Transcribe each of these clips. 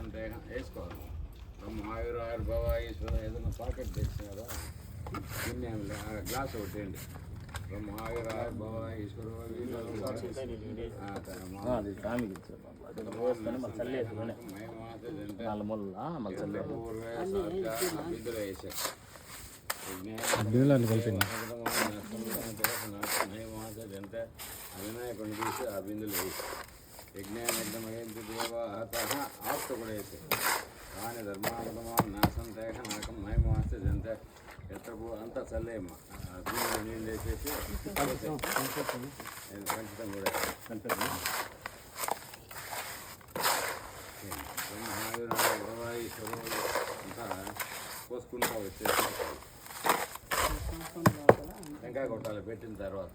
అంటే వేసుకోవాలి. బ్రహ్మాయురాయుర్భవ ఈశ్వర ఏదైనా పాకెట్ తెచ్చిన కదా గ్లాస్ ఒకటేండి. బ్రహ్మాయురాయుర్భవ ఈశ్వర బిందులు వేసారు. వినాయకుడిని తీసి ఆ బిందులు వేసి యజ్ఞానగ్నమయంతి దేవాహత ఆప్త కూడా వేసారు. కానీ ధర్మాగతమా నాశం తేగ నాకం మహిమాస్తే జంత ఎత్త అంతా చల్లేమ్మ బిందులు నీళ్ళు వేసేసి పంచడం కూడా బ్రహ్మాయురాయుర్భవాయుశ్వరు అంతా కోసుకుంటూ వచ్చేసి టెంకాయ కొట్టాలి. పెట్టిన తర్వాత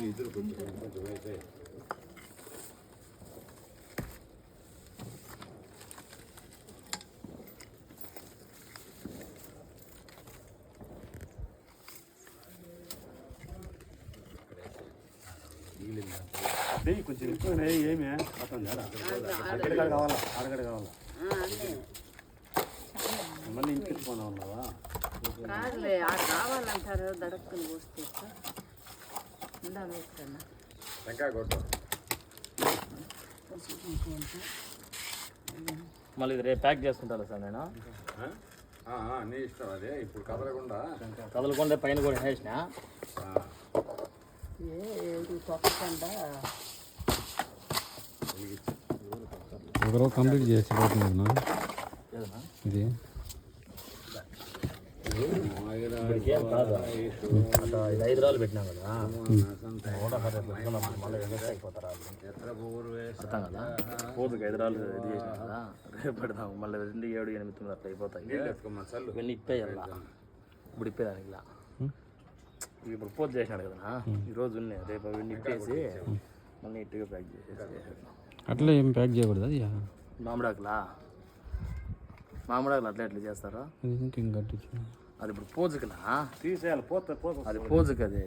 ఇద్దరు కొంచెం అయితే కొంచెం ఎక్కువ ఏమి అక్కడ కావాలా ఆడగడ కావాలా మళ్ళీ ఇంటికి పోనా ఉన్నావా? కావాలంటారు దడక్కుని పోస్తే మళ్ళీ ఇది రేపు ప్యాక్ చేసుకుంటారా సార్? నేను నీ ఇష్టం. అదే ఇప్పుడు కదలకుండా పైన కూడా వేసిన ఒకరోజు కంప్లీట్ చేసిపోతుంది ఇది. ఇది 5 రోజులు పెట్టినాం కదా, మళ్ళీ అయిపోతారా అర్థం కదా. పూర్తికి 5 రోజులు రెడీ చేసినాం కదా, రేపు పెడతాం. మళ్ళీ 2, 7, 8, 9 అట్లా అయిపోతాయి. ఇవన్నీ ఇప్పేయాలా ఇప్పుడు ఇప్పేదానికి ఇలా. ఇప్పుడు పూజ చేసినాడు కదా ఈరోజు ఉన్నాయి, రేపు అవన్నీ ఇప్పేసి మళ్ళీ నీట్గా ప్యాక్ చేసేసి అట్లా ఏం ప్యాక్ చేయకూడదు. అది మామిడాకులు అట్లా ఎట్లా చేస్తారా? అది ఇప్పుడు పూజకునా తీసేయాలి. అది పూజకు. అది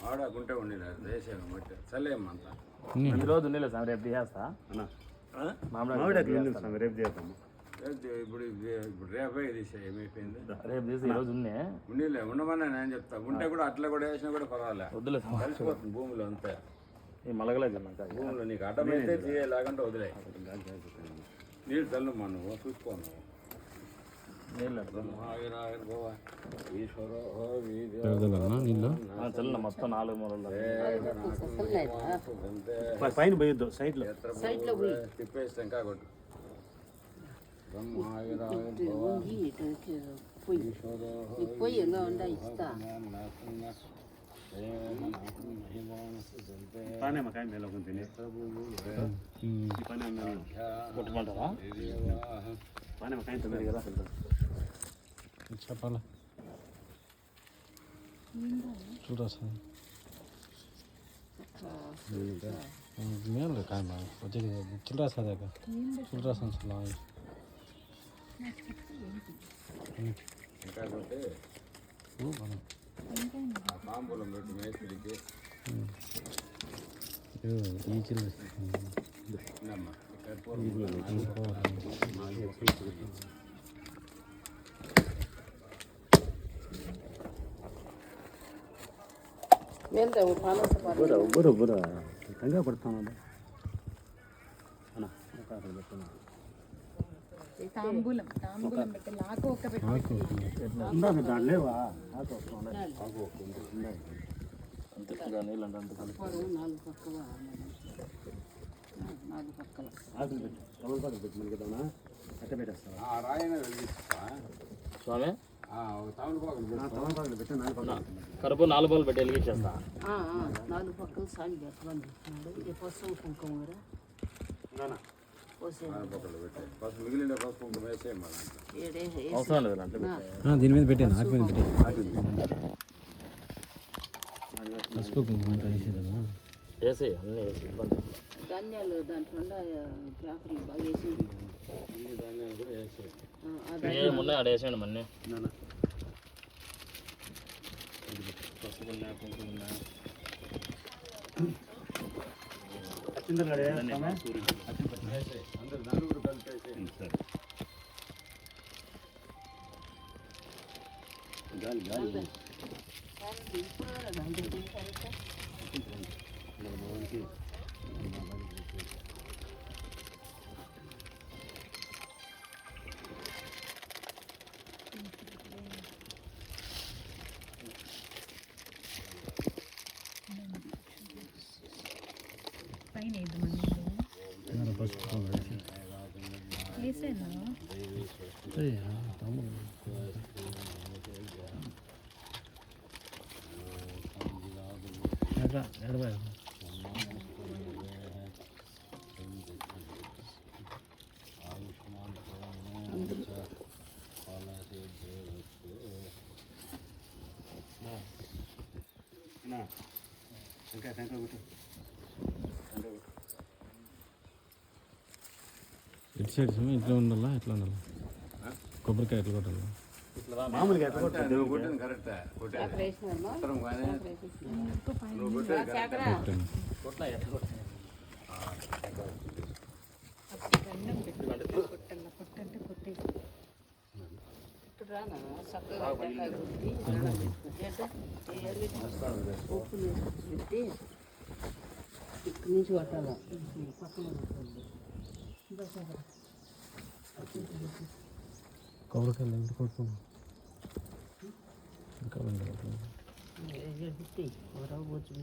ఆడకుంటే ఉండి చల్లేమ్మంతా ఈరోజు ఉండేలేదు సార్, రేపు చేస్తా. మామిడాకు రేపు చేస్తాము. ఇప్పుడు రేపే తీసే ఏమైపోయింది. రేపు తీసి ఈరోజు ఉండలే ఉండమని నేను చెప్తా. ఉంటే కూడా అట్లా కూడా వేసినా కూడా పర్వాలేదు, వద్దులే. కలిసిపోతుంది భూమిలో అంతే. ఈ మలగలేదు భూమిలో నీకు అడ్డమైతే తీయలాగంటే వదిలే. నీళ్ళు చల్లు నువ్వు చూసుకోను. చల్ల మొత్తం 4 మూలలు పైన పోయొద్దు, సైడ్లో తిప్పేసి ఇంకా కొట్టు. కొట్టుకుంటారా? చెప్పాలా చూడ సార్ మేలు కాయ వచ్చి చిల్లరా సార్ చిల్లరా సంచులా ఇంకా కొట్టి తాంబూలం పెట్టి మేస్త్రికి ఈ చిల్లర బుర్ర కంగా పడతాను. తాంబూలం పెట్టి నాకు ఒక్క పెట్టి లేవా స్వామి కరుపు 4 బాల్ పెట్టి వెలిగించేస్తా. 4 పక్కలు సాగి పెట్టండి. పసుపు కుంకుమ అవసరం లేదు. దీని మీద పెట్టాను. పసుపు కుంకుమ అంతా వేసేదా వేసేయి అన్నీ వేసి ఇబ్బంది ధాన్యాలు దాంట్లో పేపర్లు బాగా వేసి అన్ని ధాన్యాలు కూడా వేసేది. ఏమున్నాయి ఆడ వేసేయండి మన్నీ పసుపు ఉన్నా కుంకుమ ఉన్నా వేసేయి. అందరు దాన్ని కూడా కలిపేసి గాలి గాలి పసుపు కుంకుమ వేసి ఎడబా ఇంకా టెంకాయ పెట్టు ఇటు సైడ్ ఇట్లా ఉండాలా ఎట్లా ఉండాలా కొబ్బరికాయ ఎట్లా కొట్టాలా మామూలుగా ఎట్లా కొట్టాలి? నువ్వు కొట్టింది కరెక్టే కొట్టేది వేసినారమ్మా ఉత్తరం కానీ నువ్వు కొట్టేది కరెక్టే. కొట్టాను కొట్లా ఎట్లా కొట్టాయి రానా చక్కగా టెంకాయ కొట్టి ఉప్పు పెట్టి ఇక్కడి నుంచి కొట్టాలా పక్కన కొబ్బరికాయలు ఎంత కొట్టుకోము ఇంకా పెట్టి రవ్వ వచ్చి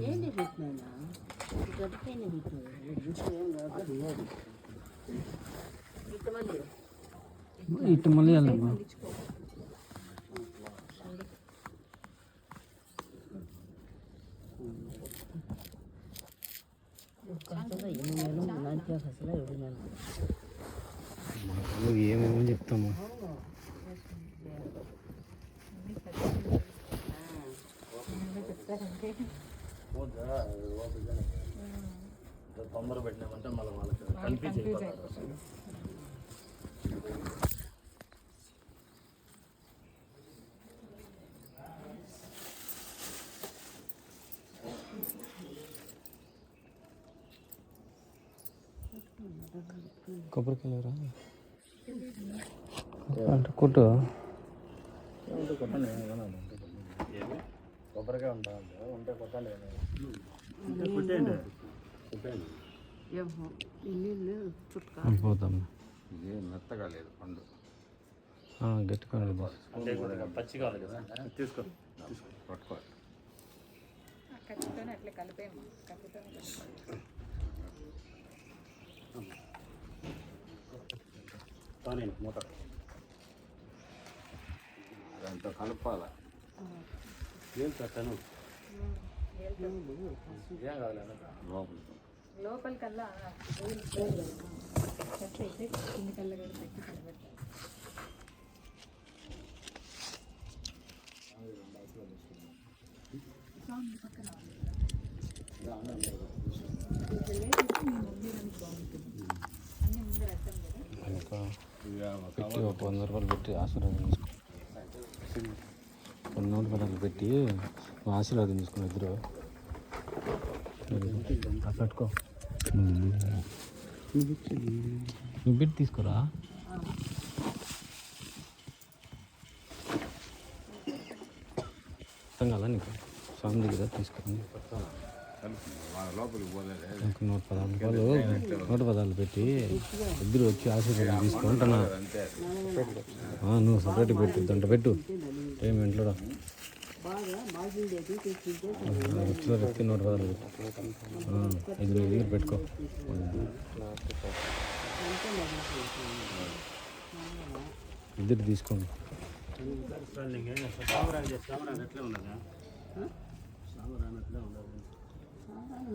ఏంటి పెట్టినా గడ్డిపైన పెట్టు ఏం కాదు ఇట్టమల్లి ఇటు మళ్ళీ వెళ్ళమ్మా ఏమేమని చెప్తాము తొందర పెట్టినామంటే మళ్ళీ వాళ్ళకి కన్ఫ్యూజ్ అయిపోతారు కొబ్బరికాయలు రా అంటే కొట్టు కొట్టండి కొబ్బరికాయ ఉంటా ఉంటే కొట్టండి కొట్టేయండి నీళ్ళు చుట్టుకా పోతాం ఇది మెత్తగా లేదు పండు గట్టిగా అంటే కూడా పచ్చి కావాలి కదా తీసుకో పట్టుకో అట్లా కలిపేమో మూత దాంతో కలపాల ఏం పెట్టను ఏం కావాలి లోపలికి లోపలికల్లా అయితే కింది కల్లా కూడా పెట్టి కలబెట్టాలి పెట్టి ఒక 100 రూపాయలు పెట్టి ఆశీర్వాదం తీసుకో 100 రూపాయలు పెట్టి ఆశీర్వాదం తీసుకుని ఇద్దరు పెట్టుకో నువ్వు పెట్టి తీసుకురా అర్థం కదా నీకు స్వామి దగ్గర తీసుకుని లోపలికి పోలేదు 116 రూపాయలు పెట్టి ఇద్దరు వచ్చి ఆశీర్వాదం తీసుకుంటున్నా నువ్వు సపరేట్ పెట్టు దంట పెట్టు ఏమి ఇంట్లో వచ్చేసారి ఎత్తి 110 పెట్టు ఇద్దరు పెట్టుకో ఇద్దరు తీసుకోండి సాంబ్రాన్ ఎట్లా ఉన్నదా సాంబ్రాన్ ఎట్లా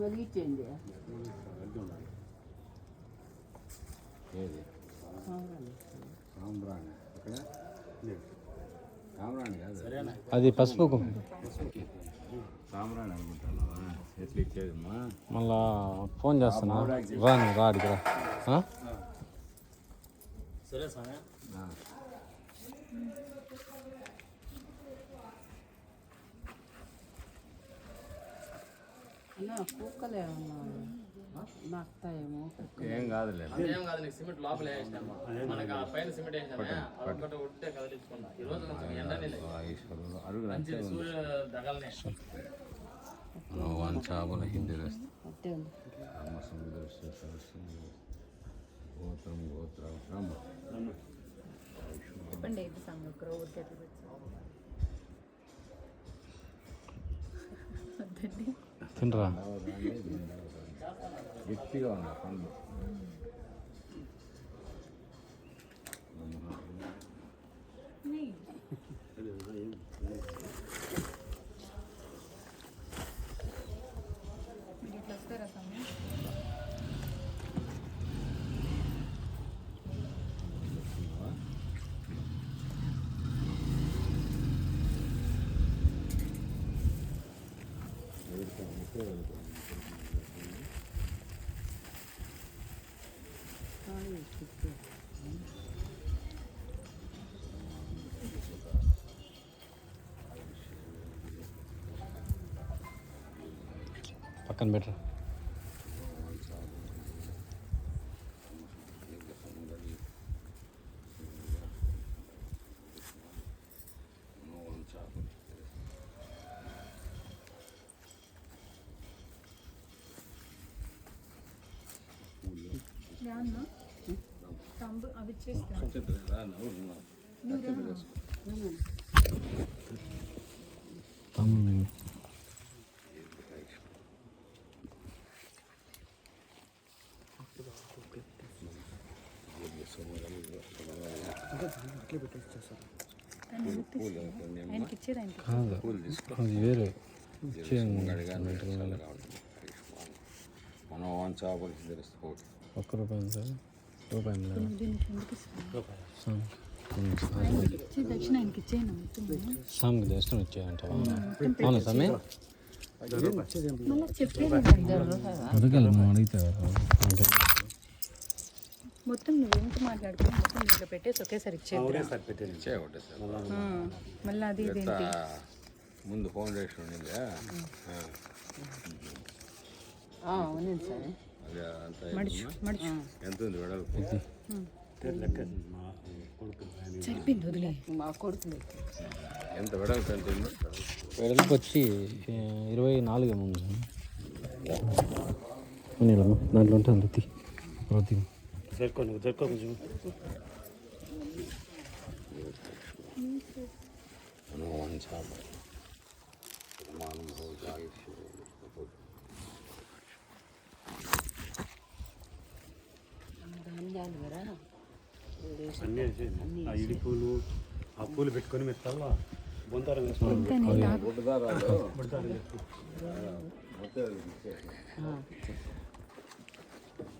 వెలిగించేయండి ఏది సాంబ్రాణి ఇక్కడ సాంబ్రాణి కాదు అది పసుపు సాంబ్రాణి అనుకుంటాను ఎట్లా ఇచ్చేదమ్మా మళ్ళా ఫోన్ చేస్తున్నా రా అడిగిరా సరే స్వామి. అన్న కుక్కలు ఏమన్నా నాకుతాయేమో ఏం కాదులే అదేం కాదు, నీకు సిమెంట్ లోపల వేసినామా, మనకి ఆ పైన సిమెంట్ వేసినామే, అదొకటి ఉంటే కదిలించుకున్నా. ఈ రోజు కొంచెం ఎండనే ఈశ్వరుడు అరుగు మంచి సూర్య దగలనే. వన్ చేపల హిందీ అట్టే ఉంది గోత్రం గోత్రం రామ్మ చెప్పండి ఏంటి సంగతి ఒకరు ఊరికి ఎట్లా పెట్టారు వద్దండి తినరా గట్టిగా ఉన్నా పండ్లు మీరు ఇట్లా వస్తారా సమయం పక్కన పెట్టరా అన్న తంబు అవి ఇచ్చేస్తాను ఆయనకి ఇచ్చేది ఆయనకి కాదు అది వేరే మనం వన్ చేపలు తెలుసుకోవచ్చు ఒక్క రూపాయి సార్ రూపాయి దీనికి ఎందుకు ఇస్తాను ఆయనకి ఇచ్చి దక్షిణ ఆయనకి ఇచ్చేయను సాంగ్ దర్శనం వచ్చాయంట అవునా సమయం మళ్ళీ చెప్పేది అడగాలి మనం అడిగితే మొత్తం నువ్వేంటి మాట్లాడుకుని మొత్తం ఇంట్లో పెట్టేసి ఒకేసారి ఇచ్చేది చేయకూడదు సార్ మళ్ళీ అది ఇదేంటి ముందు ఫౌండేషన్ ఉండిందా ఉంది సరే అది అంతా మడిచు ఎంత ఉంది వెడల్పు సరిపోయింది వదిలే మా కొడుకులు ఎంత వెడల్పు ఎంత ఉంది వెడల్పు వచ్చి 24 ఏమో ఉంది నీళ్ళమ్మ దాంట్లో ఉంటుంది రొత్తి రొత్తి మనం వన్ చేప మనం ధాన్యాలు కదా ఆ ఇడి పూలు ఆ పూలు పెట్టుకొని మీరు తల్ల బొంతారం వేసుకోవాలి గుడ్డదారాలు